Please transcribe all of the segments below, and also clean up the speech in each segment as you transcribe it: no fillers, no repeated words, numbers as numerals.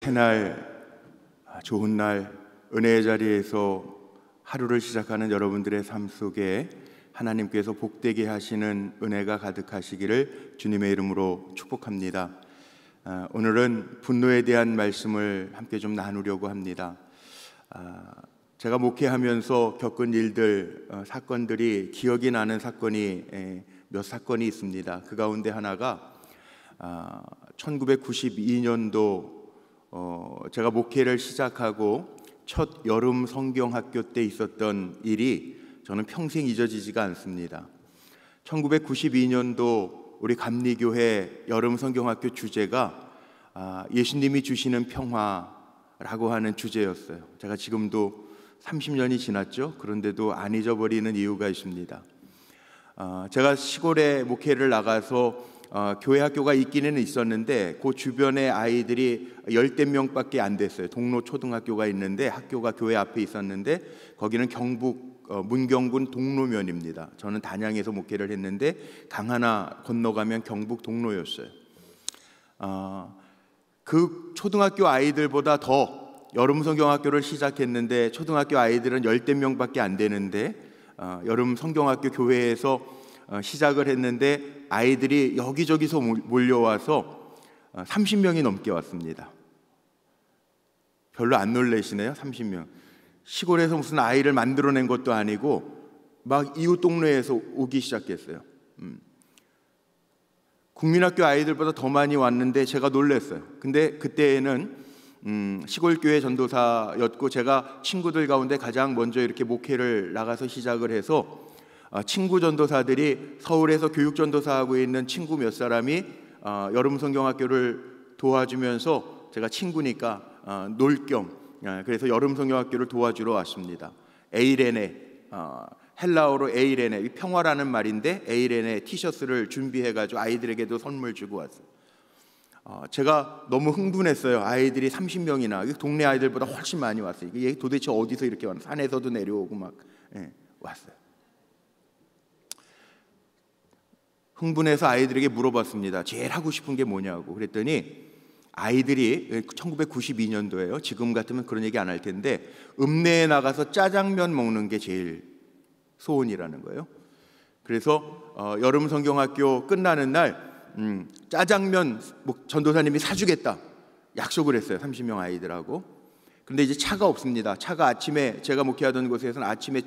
새날 좋은 날 은혜의 자리에서 하루를 시작하는 여러분들의 삶 속에 하나님께서 복되게 하시는 은혜가 가득하시기를 주님의 이름으로 축복합니다. 오늘은 분노에 대한 말씀을 함께 좀 나누려고 합니다. 제가 목회하면서 겪은 일들, 사건들이 기억이 나는 사건이 몇 사건이 있습니다. 그 가운데 하나가 1992년도 제가 목회를 시작하고 첫 여름 성경학교 때 있었던 일이 저는 평생 잊어지지가 않습니다. 1992년도 우리 감리교회 여름 성경학교 주제가 예수님이 주시는 평화라고 하는 주제였어요. 제가 지금도 30년이 지났죠. 그런데도 안 잊어버리는 이유가 있습니다. 제가 시골에 목회를 나가서 교회 학교가 있기는 있었는데 그 주변에 아이들이 10대 명밖에 안 됐어요. 동로 초등학교가 있는데 학교가 교회 앞에 있었는데 거기는 경북 문경군 동로면입니다. 저는 단양에서 목회를 했는데 강 하나 건너가면 경북 동로였어요. 그 초등학교 아이들보다 더 여름 성경학교를 시작했는데 초등학교 아이들은 10대 명밖에 안 되는데 여름 성경학교 교회에서 시작을 했는데 아이들이 여기저기서 몰려와서 30명이 넘게 왔습니다. 별로 안 놀라시네요. 30명. 시골에서 무슨 아이를 만들어낸 것도 아니고 막 이웃 동네에서 오기 시작했어요. 국민학교 아이들보다 더 많이 왔는데 제가 놀랐어요. 근데 그때에는 시골교회 전도사였고 제가 친구들 가운데 가장 먼저 이렇게 목회를 나가서 시작을 해서 친구 전도사들이 서울에서 교육 전도사하고 있는 친구 몇 사람이 여름 성경학교를 도와주면서 제가 친구니까 놀 겸 그래서 여름 성경학교를 도와주러 왔습니다. 에이레네, 헬라어로 에이레네, 평화라는 말인데 에이레네 티셔츠를 준비해가지고 아이들에게도 선물 주고 왔어요. 제가 너무 흥분했어요. 아이들이 30명이나 동네 아이들보다 훨씬 많이 왔어요. 이게 도대체 어디서 이렇게 왔나? 산에서도 내려오고 막 왔어요. 흥분해서 아이들에게 물어봤습니다. 제일 하고 싶은 게 뭐냐고. 그랬더니 아이들이 1992년도예요. 지금 같으면 그런 얘기 안 할 텐데 읍내에 나가서 짜장면 먹는 게 제일 소원이라는 거예요. 그래서 여름 성경학교 끝나는 날 짜장면 전도사님이 사주겠다 약속을 했어요. 30명 아이들하고. 그런데 이제 차가 없습니다. 차가 아침에 제가 목회하던 곳에서는 아침에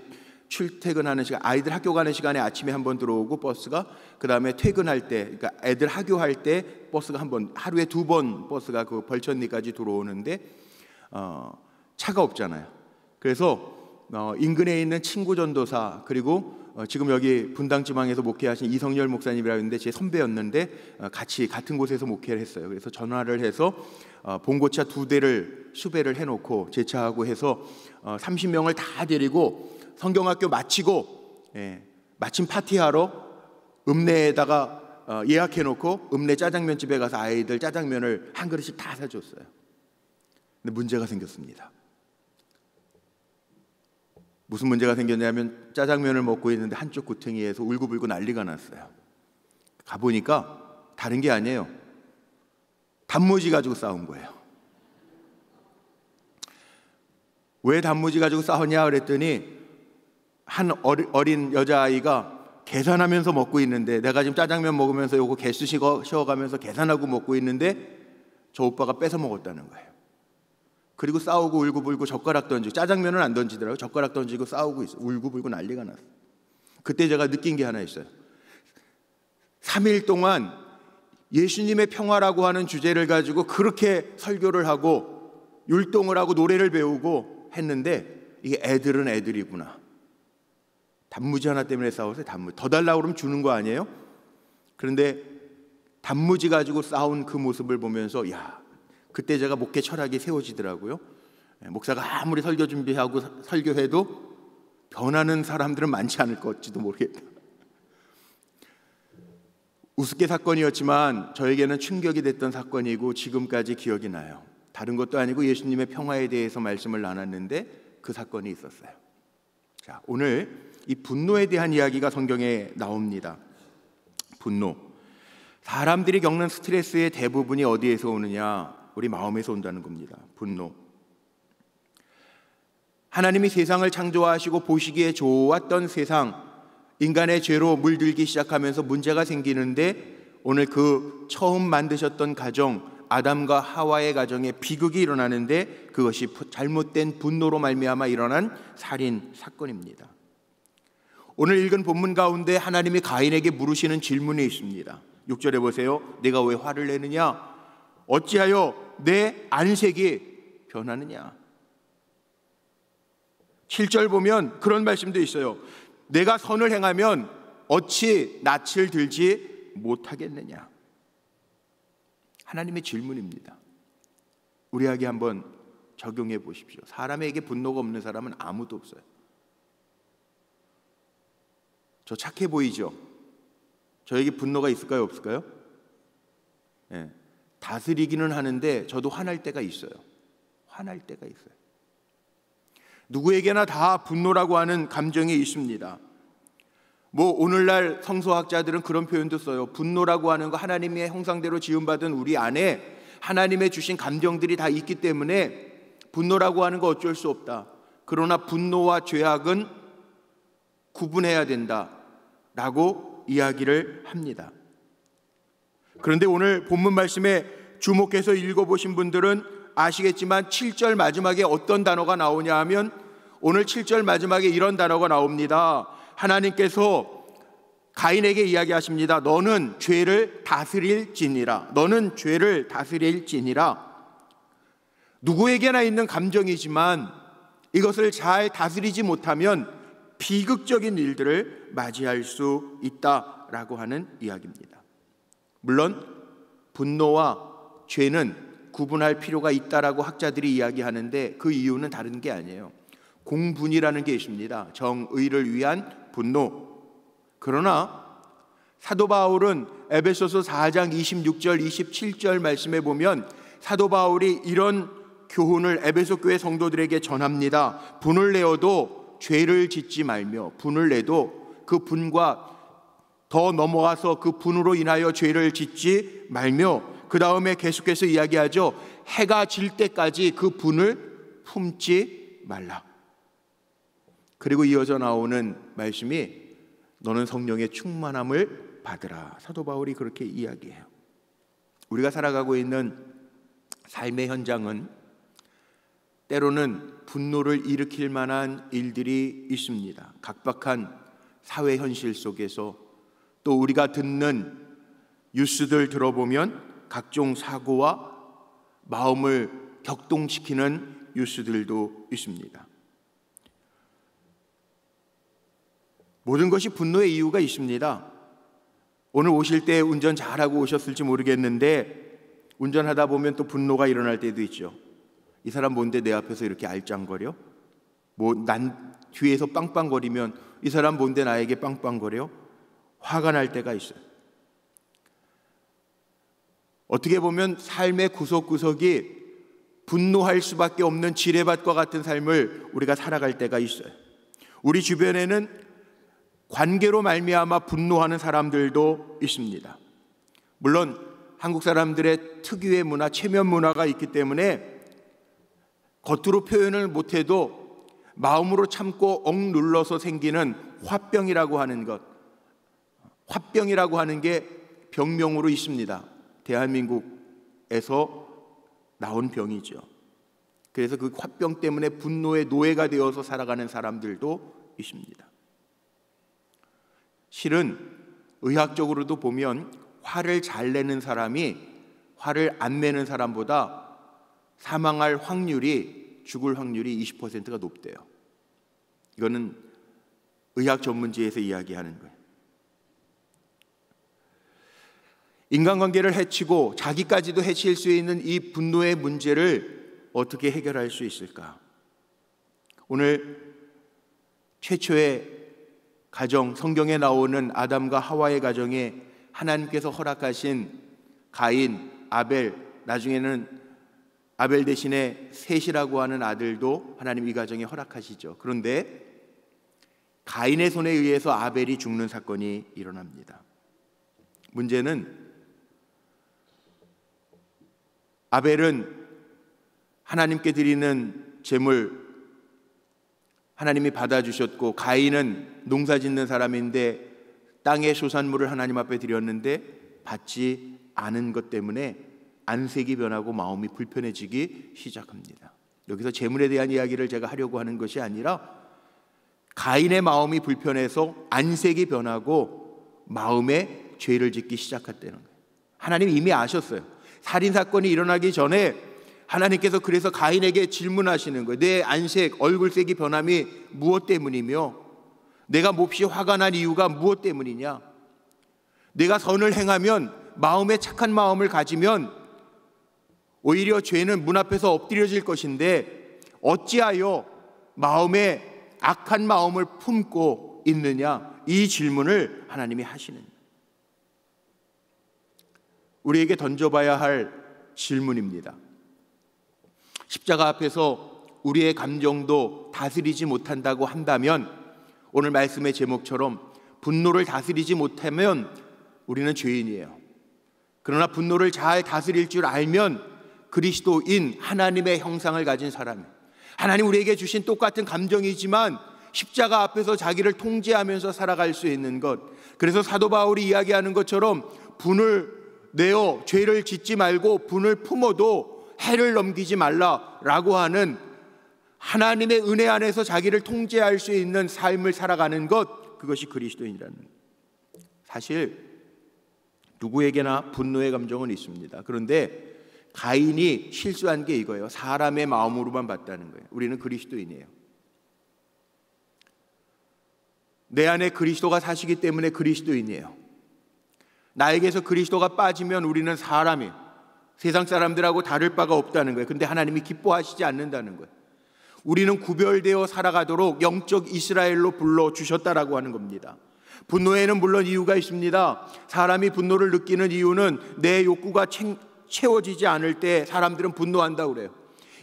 출퇴근하는 시간, 아이들 학교 가는 시간에 아침에 한 번 들어오고 버스가, 그 다음에 퇴근할 때, 그러니까 애들 학교할 때 버스가 한 번, 하루에 2번 버스가 그 벌천리까지 들어오는데 차가 없잖아요. 그래서 인근에 있는 친구 전도사, 그리고 지금 여기 분당지방에서 목회하신 이성열 목사님이라고 있는데 제 선배였는데 같이 같은 곳에서 목회를 했어요. 그래서 전화를 해서 봉고차 2대를 수배를 해놓고 제 차하고 해서 30명을 다 데리고 성경학교 마치고 마침 파티하러 읍내에다가 예약해놓고 읍내 짜장면집에 가서 아이들 짜장면을 한 그릇씩 다 사줬어요. 근데 문제가 생겼습니다. 무슨 문제가 생겼냐면 짜장면을 먹고 있는데 한쪽 구탱이에서 울고불고 난리가 났어요. 가보니까 다른 게 아니에요. 단무지 가지고 싸운 거예요. 왜 단무지 가지고 싸웠냐 그랬더니 한 어린 여자아이가 계산하면서 먹고 있는데, 내가 지금 짜장면 먹으면서 요거 개수 쉬어가면서 계산하고 먹고 있는데 저 오빠가 뺏어 먹었다는 거예요. 그리고 싸우고 울고불고 젓가락 던지고, 짜장면은 안 던지더라고요. 젓가락 던지고 싸우고 있어요. 울고불고 난리가 났어요. 그때 제가 느낀 게 하나 있어요. 3일 동안 예수님의 평화라고 하는 주제를 가지고 그렇게 설교를 하고 율동을 하고 노래를 배우고 했는데 이게 애들은 애들이구나. 단무지 하나 때문에 싸워서 단무지 더 달라고 그러면 주는 거 아니에요? 그런데 단무지 가지고 싸운 그 모습을 보면서 그때 제가 목회 철학이 세워지더라고요. 목사가 아무리 설교 준비하고 설교해도 변하는 사람들은 많지 않을 것지도 모르겠다. 우습게 사건이었지만 저에게는 충격이 됐던 사건이고 지금까지 기억이 나요. 다른 것도 아니고 예수님의 평화에 대해서 말씀을 나눴는데 그 사건이 있었어요. 자, 오늘 이 분노에 대한 이야기가 성경에 나옵니다. 분노. 사람들이 겪는 스트레스의 대부분이 어디에서 오느냐? 우리 마음에서 온다는 겁니다. 분노. 하나님이 세상을 창조하시고 보시기에 좋았던 세상, 인간의 죄로 물들기 시작하면서 문제가 생기는데 오늘 그 처음 만드셨던 가정, 아담과 하와의 가정에 비극이 일어나는데 그것이 잘못된 분노로 말미암아 일어난 살인 사건입니다. 오늘 읽은 본문 가운데 하나님이 가인에게 물으시는 질문이 있습니다. 6절에 보세요. 내가 왜 화를 내느냐? 어찌하여 내 안색이 변하느냐? 7절 보면 그런 말씀도 있어요. 내가 선을 행하면 어찌 낯을 들지 못하겠느냐? 하나님의 질문입니다. 우리에게 한번 적용해 보십시오. 사람에게 분노가 없는 사람은 아무도 없어요. 저 착해 보이죠? 저에게 분노가 있을까요? 없을까요? 네. 다스리기는 하는데 저도 화날 때가 있어요. 화날 때가 있어요. 누구에게나 다 분노라고 하는 감정이 있습니다. 오늘날 성서학자들은 그런 표현도 써요. 분노라고 하는 거, 하나님의 형상대로 지음받은 우리 안에 하나님의 주신 감정들이 다 있기 때문에 분노라고 하는 거 어쩔 수 없다. 그러나 분노와 죄악은 구분해야 된다라고 이야기를 합니다. 그런데 오늘 본문 말씀에 주목해서 읽어보신 분들은 아시겠지만 7절 마지막에 어떤 단어가 나오냐 하면 오늘 7절 마지막에 이런 단어가 나옵니다. 하나님께서 가인에게 이야기하십니다. 너는 죄를 다스릴지니라. 너는 죄를 다스릴지니라. 누구에게나 있는 감정이지만 이것을 잘 다스리지 못하면 비극적인 일들을 맞이할 수 있다라고 하는 이야기입니다. 물론 분노와 죄는 구분할 필요가 있다라고 학자들이 이야기하는데 그 이유는 다른 게 아니에요. 공분이라는 게 있습니다. 정의를 위한 분노. 그러나 사도 바울은 에베소서 4장 26절 27절 말씀에 보면 사도 바울이 이런 교훈을 에베소 교회 성도들에게 전합니다. 분을 내어도 죄를 짓지 말며, 분을 내도 그 분과 더 넘어가서 그 분으로 인하여 죄를 짓지 말며, 그 다음에 계속해서 이야기하죠. 해가 질 때까지 그 분을 품지 말라. 그리고 이어져 나오는 말씀이 너는 성령의 충만함을 받으라. 사도 바울이 그렇게 이야기해요. 우리가 살아가고 있는 삶의 현장은 때로는 분노를 일으킬 만한 일들이 있습니다. 각박한 사회 현실 속에서 또 우리가 듣는 뉴스들 들어보면 각종 사고와 마음을 격동시키는 뉴스들도 있습니다. 모든 것이 분노의 이유가 있습니다. 오늘 오실 때 운전 잘하고 오셨을지 모르겠는데 운전하다 보면 또 분노가 일어날 때도 있죠. 이 사람 뭔데 내 앞에서 이렇게 알짱거려? 난 뒤에서 빵빵거리면 이 사람 뭔데 나에게 빵빵거려? 화가 날 때가 있어요. 어떻게 보면 삶의 구석구석이 분노할 수밖에 없는 지뢰밭과 같은 삶을 우리가 살아갈 때가 있어요. 우리 주변에는 관계로 말미암아 분노하는 사람들도 있습니다. 물론 한국 사람들의 특유의 문화, 체면 문화가 있기 때문에 겉으로 표현을 못해도 마음으로 참고 억눌러서 생기는 화병이라고 하는 것, 화병이라고 하는 게 병명으로 있습니다. 대한민국에서 나온 병이죠. 그래서 그 화병 때문에 분노의 노예가 되어서 살아가는 사람들도 있습니다. 실은 의학적으로도 보면 화를 잘 내는 사람이 화를 안 내는 사람보다 사망할 확률이, 죽을 확률이 20%가 높대요. 이거는 의학 전문지에서 이야기하는 거예요. 인간관계를 해치고 자기까지도 해칠 수 있는 이 분노의 문제를 어떻게 해결할 수 있을까? 오늘 최초의 가정, 성경에 나오는 아담과 하와의 가정에 하나님께서 허락하신 가인, 아벨, 나중에는 아벨 대신에 셋이라고 하는 아들도 하나님 이 가정에 허락하시죠. 그런데 가인의 손에 의해서 아벨이 죽는 사건이 일어납니다. 문제는 아벨은 하나님께 드리는 제물 하나님이 받아주셨고, 가인은 농사 짓는 사람인데 땅의 소산물을 하나님 앞에 드렸는데 받지 않은 것 때문에 안색이 변하고 마음이 불편해지기 시작합니다. 여기서 제물에 대한 이야기를 제가 하려고 하는 것이 아니라 가인의 마음이 불편해서 안색이 변하고 마음에 죄를 짓기 시작했다는 거예요. 하나님이 이미 아셨어요. 살인사건이 일어나기 전에 하나님께서 그래서 가인에게 질문하시는 거예요. 내 안색, 얼굴색이 변함이 무엇 때문이며 내가 몹시 화가 난 이유가 무엇 때문이냐? 내가 선을 행하면, 마음에 착한 마음을 가지면 오히려 죄는 문 앞에서 엎드려질 것인데 어찌하여 마음에 악한 마음을 품고 있느냐? 이 질문을 하나님이 하시는, 우리에게 던져봐야 할 질문입니다. 십자가 앞에서 우리의 감정도 다스리지 못한다고 한다면, 오늘 말씀의 제목처럼 분노를 다스리지 못하면 우리는 죄인이에요. 그러나 분노를 잘 다스릴 줄 알면 그리스도인, 하나님의 형상을 가진 사람이에요. 하나님 우리에게 주신 똑같은 감정이지만 십자가 앞에서 자기를 통제하면서 살아갈 수 있는 것. 그래서 사도 바울이 이야기하는 것처럼 분을 내어 죄를 짓지 말고 분을 품어도 해를 넘기지 말라라고 하는 하나님의 은혜 안에서 자기를 통제할 수 있는 삶을 살아가는 것, 그것이 그리스도인이라는. 사실 누구에게나 분노의 감정은 있습니다. 그런데 가인이 실수한 게 이거예요. 사람의 마음으로만 봤다는 거예요. 우리는 그리스도인이에요. 내 안에 그리스도가 사시기 때문에 그리스도인이에요. 나에게서 그리스도가 빠지면 우리는 사람이에요. 세상 사람들하고 다를 바가 없다는 거예요. 근데 하나님이 기뻐하시지 않는다는 거예요. 우리는 구별되어 살아가도록 영적 이스라엘로 불러주셨다라고 하는 겁니다. 분노에는 물론 이유가 있습니다. 사람이 분노를 느끼는 이유는 내 욕구가 채워지지 않을 때 사람들은 분노한다고 그래요.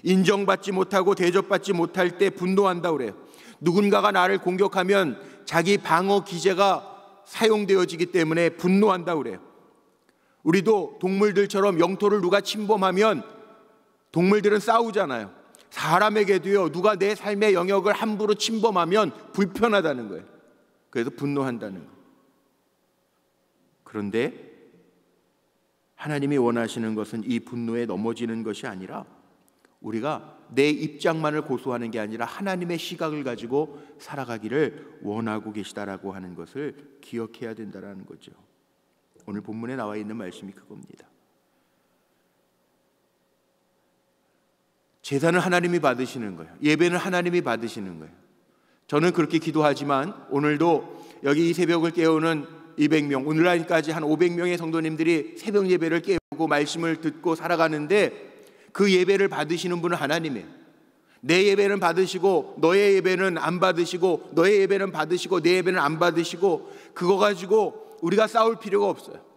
인정받지 못하고 대접받지 못할 때 분노한다고 그래요. 누군가가 나를 공격하면 자기 방어 기제가 사용되어지기 때문에 분노한다고 그래요. 우리도 동물들처럼 영토를 누가 침범하면 동물들은 싸우잖아요. 사람에게도요, 누가 내 삶의 영역을 함부로 침범하면 불편하다는 거예요. 그래서 분노한다는 거예요. 그런데 하나님이 원하시는 것은 이 분노에 넘어지는 것이 아니라 우리가 내 입장만을 고수하는 게 아니라 하나님의 시각을 가지고 살아가기를 원하고 계시다라고 하는 것을 기억해야 된다는 거죠. 오늘 본문에 나와 있는 말씀이 그겁니다. 제사는 하나님이 받으시는 거예요. 예배는 하나님이 받으시는 거예요. 저는 그렇게 기도하지만 오늘도 여기 이 새벽을 깨우는 200명, 오늘날까지 한 500명의 성도님들이 새벽 예배를 깨우고 말씀을 듣고 살아가는데 그 예배를 받으시는 분은 하나님이에요. 내 예배는 받으시고 너의 예배는 안 받으시고, 너의 예배는 받으시고 내 예배는 안 받으시고, 그거 가지고 우리가 싸울 필요가 없어요.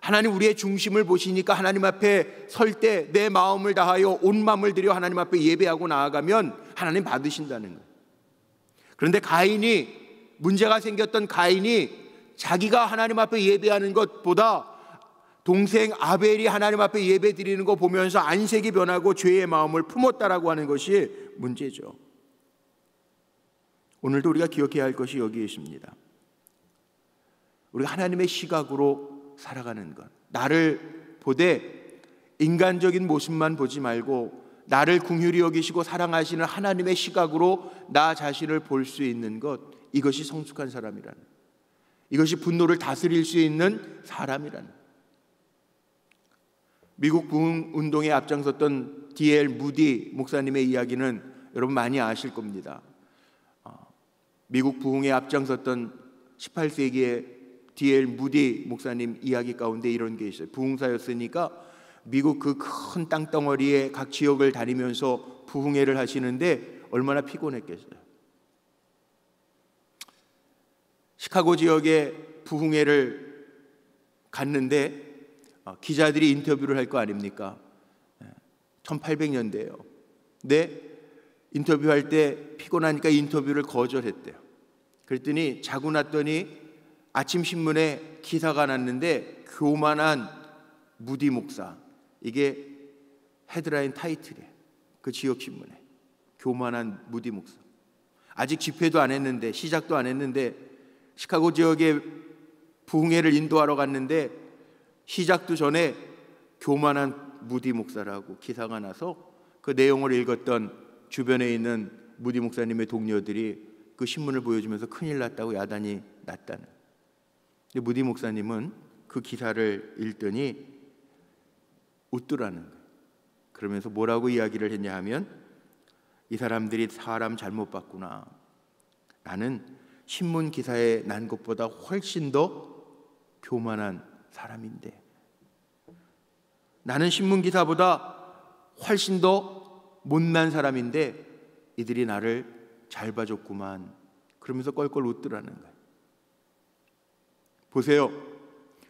하나님 우리의 중심을 보시니까 하나님 앞에 설 때 내 마음을 다하여 온 마음을 들여 하나님 앞에 예배하고 나아가면 하나님 받으신다는 거예요. 그런데 문제가 생겼던 가인이 자기가 하나님 앞에 예배하는 것보다 동생 아벨이 하나님 앞에 예배 드리는 거 보면서 안색이 변하고 죄의 마음을 품었다라고 하는 것이 문제죠. 오늘도 우리가 기억해야 할 것이 여기에 있습니다. 우리가 하나님의 시각으로 살아가는 것, 나를 보되 인간적인 모습만 보지 말고 나를 긍휼히 여기시고 사랑하시는 하나님의 시각으로 나 자신을 볼 수 있는 것, 이것이 성숙한 사람이라는, 이것이 분노를 다스릴 수 있는 사람이라는. 미국 부흥운동에 앞장섰던 D.L. 무디 목사님의 이야기는 여러분 많이 아실 겁니다. 미국 부흥에 앞장섰던 18세기의 D.L. 무디 목사님 이야기 가운데 이런 게 있어요. 부흥사였으니까 미국 그 큰 땅덩어리에 각 지역을 다니면서 부흥회를 하시는데 얼마나 피곤했겠어요. 시카고 지역에 부흥회를 갔는데 기자들이 인터뷰를 할 거 아닙니까? 1800년대예요. 근데 인터뷰할 때 피곤하니까 인터뷰를 거절했대요. 그랬더니 자고 났더니 아침 신문에 기사가 났는데 교만한 무디 목사, 이게 헤드라인 타이틀에, 그 지역 신문에 교만한 무디 목사. 아직 집회도 안 했는데, 시작도 안 했는데, 시카고 지역에 부흥회를 인도하러 갔는데 시작도 전에 교만한 무디 목사라고 기사가 나서 그 내용을 읽었던 주변에 있는 무디 목사님의 동료들이 그 신문을 보여주면서 큰일 났다고 야단이 났다는. 근데 무디 목사님은 그 기사를 읽더니 웃더라는 거예요. 그러면서 뭐라고 이야기를 했냐 하면, 이 사람들이 사람 잘못 봤구나. 나는 신문 기사에 난 것보다 훨씬 더 교만한 사람인데, 나는 신문 기사보다 훨씬 더 못난 사람인데 이들이 나를 잘 봐줬구만. 그러면서 껄껄 웃더라는 거예요. 보세요.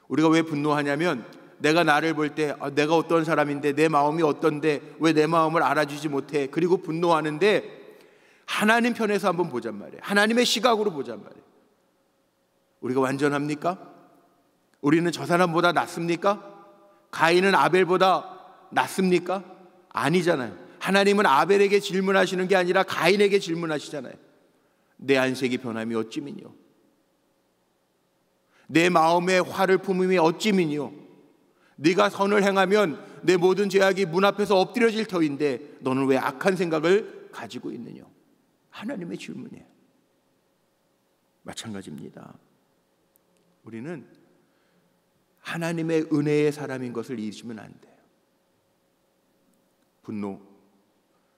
우리가 왜 분노하냐면, 내가 나를 볼 때 내가 어떤 사람인데, 내 마음이 어떤데 왜 내 마음을 알아주지 못해. 그리고 분노하는데 하나님 편에서 한번 보잔 말이에요. 하나님의 시각으로 보잔 말이에요. 우리가 완전합니까? 우리는 저 사람보다 낫습니까? 가인은 아벨보다 낫습니까? 아니잖아요. 하나님은 아벨에게 질문하시는 게 아니라 가인에게 질문하시잖아요. 내 안색이 변함이 어찌미뇨? 내 마음에 화를 품음이 어찌미뇨? 네가 선을 행하면 내 모든 죄악이 문 앞에서 엎드려질 터인데 너는 왜 악한 생각을 가지고 있느냐? 하나님의 질문이에요. 마찬가지입니다. 우리는 하나님의 은혜의 사람인 것을 잊으면 안 돼요. 분노,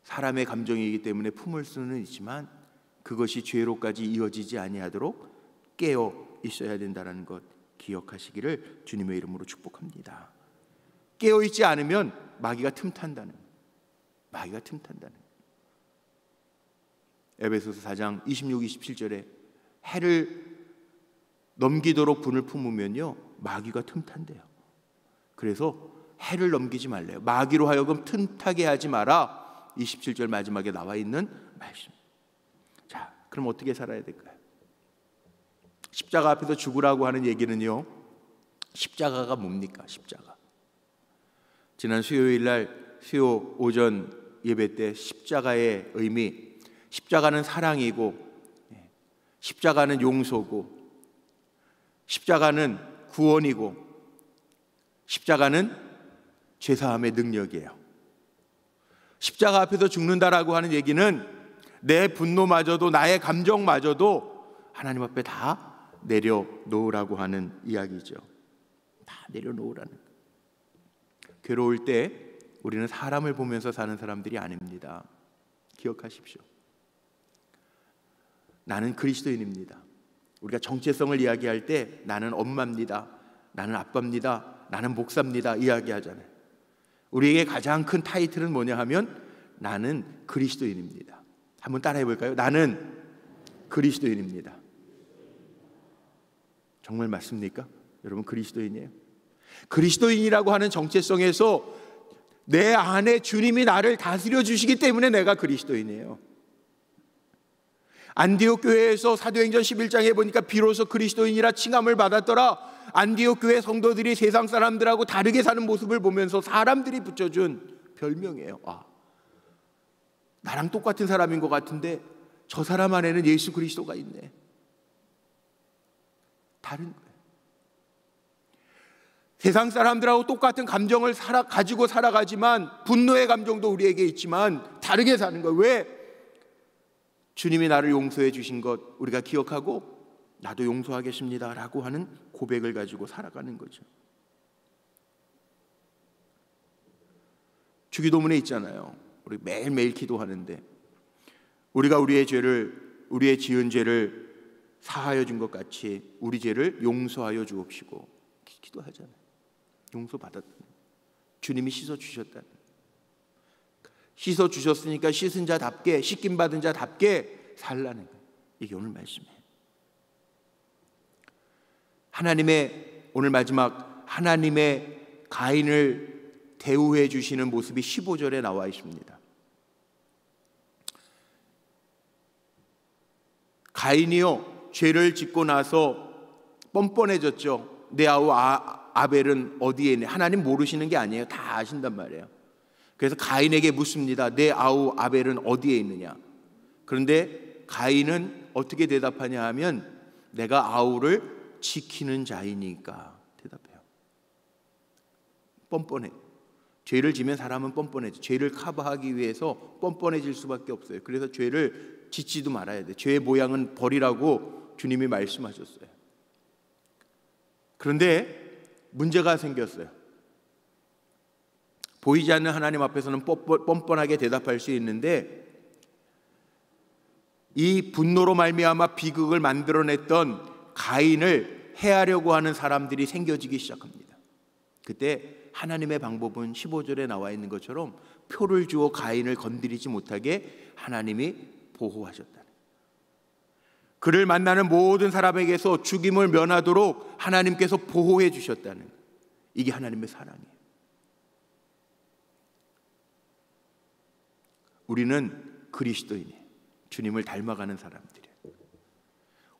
사람의 감정이기 때문에 품을 수는 있지만 그것이 죄로까지 이어지지 아니하도록 깨어 있어야 된다는 것 기억하시기를 주님의 이름으로 축복합니다. 깨어 있지 않으면 마귀가 틈탄다는, 마귀가 틈탄다는. 에베소서 4장 26, 27절에 해를 넘기도록 분을 품으면요 마귀가 틈탄대요. 그래서 해를 넘기지 말래요. 마귀로 하여금 틈타게 하지 마라. 27절 마지막에 나와 있는 말씀. 자, 그럼 어떻게 살아야 될까요? 십자가 앞에서 죽으라고 하는 얘기는요, 십자가가 뭡니까? 십자가. 지난 수요일 날 수요 오전 예배 때 십자가의 의미, 십자가는 사랑이고, 십자가는 용서고, 십자가는 구원이고, 십자가는 죄사함의 능력이에요. 십자가 앞에서 죽는다라고 하는 얘기는 내 분노마저도, 나의 감정마저도 하나님 앞에 다 내려놓으라고 하는 이야기죠. 다 내려놓으라는. 괴로울 때 우리는 사람을 보면서 사는 사람들이 아닙니다. 기억하십시오. 나는 그리스도인입니다. 우리가 정체성을 이야기할 때 나는 엄마입니다, 나는 아빠입니다, 나는 목사입니다 이야기하잖아요. 우리에게 가장 큰 타이틀은 뭐냐 하면 나는 그리스도인입니다. 한번 따라해 볼까요? 나는 그리스도인입니다. 정말 맞습니까? 여러분 그리스도인이에요? 그리스도인이라고 하는 정체성에서 내 안에 주님이 나를 다스려 주시기 때문에 내가 그리스도인이에요. 안디옥 교회에서 사도행전 11장에 보니까 비로소 그리스도인이라 칭함을 받았더라. 안디옥 교회 성도들이 세상 사람들하고 다르게 사는 모습을 보면서 사람들이 붙여준 별명이에요. 아, 나랑 똑같은 사람인 것 같은데 저 사람 안에는 예수 그리스도가 있네. 다른 거예요. 세상 사람들하고 똑같은 감정을 가지고 살아가지만, 분노의 감정도 우리에게 있지만 다르게 사는 거예요. 왜? 주님이 나를 용서해 주신 것 우리가 기억하고 나도 용서하겠습니다 라고 하는 고백을 가지고 살아가는 거죠. 주기도문에 있잖아요. 우리 매일매일 기도하는데 우리가 우리의 지은 죄를 사하여 준 것 같이 우리 죄를 용서하여 주옵시고 기도하잖아요. 용서받았다. 주님이 씻어주셨다. 씻어주셨으니까 씻은 자답게, 씻김 받은 자답게 살라는 거예요. 이게 오늘 말씀이에요. 하나님의, 오늘 마지막 하나님의 가인을 대우해 주시는 모습이 15절에 나와 있습니다. 가인이요, 죄를 짓고 나서 뻔뻔해졌죠. 내 아우 아벨은 어디에 있네. 하나님 모르시는 게 아니에요. 다 아신단 말이에요. 그래서 가인에게 묻습니다. 내 아우 아벨은 어디에 있느냐? 그런데 가인은 어떻게 대답하냐 하면 내가 아우를 지키는 자이니까 대답해요. 뻔뻔해. 죄를 지면 사람은 뻔뻔해져. 죄를 커버하기 위해서 뻔뻔해질 수밖에 없어요. 그래서 죄를 짓지도 말아야 돼. 죄의 모양은 버리라고 주님이 말씀하셨어요. 그런데 문제가 생겼어요. 보이지 않는 하나님 앞에서는 뻔뻔하게 대답할 수 있는데 이 분노로 말미암아 비극을 만들어냈던 가인을 해하려고 하는 사람들이 생겨지기 시작합니다. 그때 하나님의 방법은 15절에 나와 있는 것처럼 표를 주어 가인을 건드리지 못하게 하나님이 보호하셨다. 그를 만나는 모든 사람에게서 죽임을 면하도록 하나님께서 보호해 주셨다는, 이게 하나님의 사랑이에요. 우리는 그리스도인이에요. 주님을 닮아가는 사람들이에요.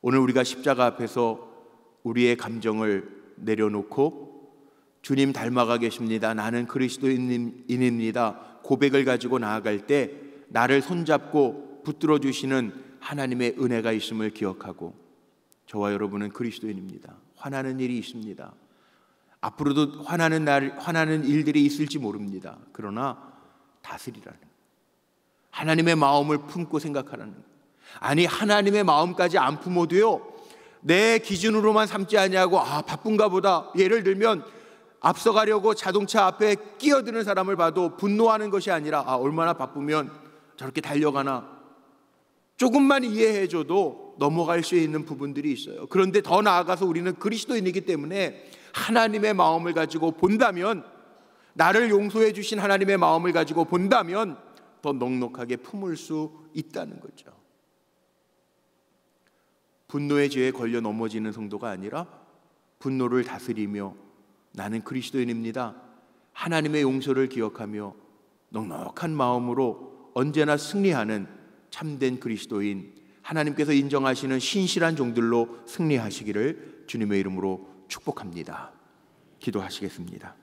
오늘 우리가 십자가 앞에서 우리의 감정을 내려놓고 주님 닮아가 계십니다, 나는 그리스도인입니다 고백을 가지고 나아갈 때 나를 손잡고 붙들어 주시는 하나님의 은혜가 있음을 기억하고, 저와 여러분은 그리스도인입니다. 화나는 일이 있습니다. 앞으로도 화나는 일들이 있을지 모릅니다. 그러나 다스리라는, 하나님의 마음을 품고 생각하라는, 아니 하나님의 마음까지 안 품어도요 내 기준으로만 삼지 아니하고 바쁜가 보다, 예를 들면 앞서가려고 자동차 앞에 끼어드는 사람을 봐도 분노하는 것이 아니라 얼마나 바쁘면 저렇게 달려가나, 조금만 이해해줘도 넘어갈 수 있는 부분들이 있어요. 그런데 더 나아가서 우리는 그리스도인이기 때문에 하나님의 마음을 가지고 본다면, 나를 용서해 주신 하나님의 마음을 가지고 본다면 더 넉넉하게 품을 수 있다는 거죠. 분노의 죄에 걸려 넘어지는 성도가 아니라 분노를 다스리며 나는 그리스도인입니다, 하나님의 용서를 기억하며 넉넉한 마음으로 언제나 승리하는 참된 그리스도인, 하나님께서 인정하시는 신실한 종들로 승리하시기를 주님의 이름으로 축복합니다. 기도하시겠습니다.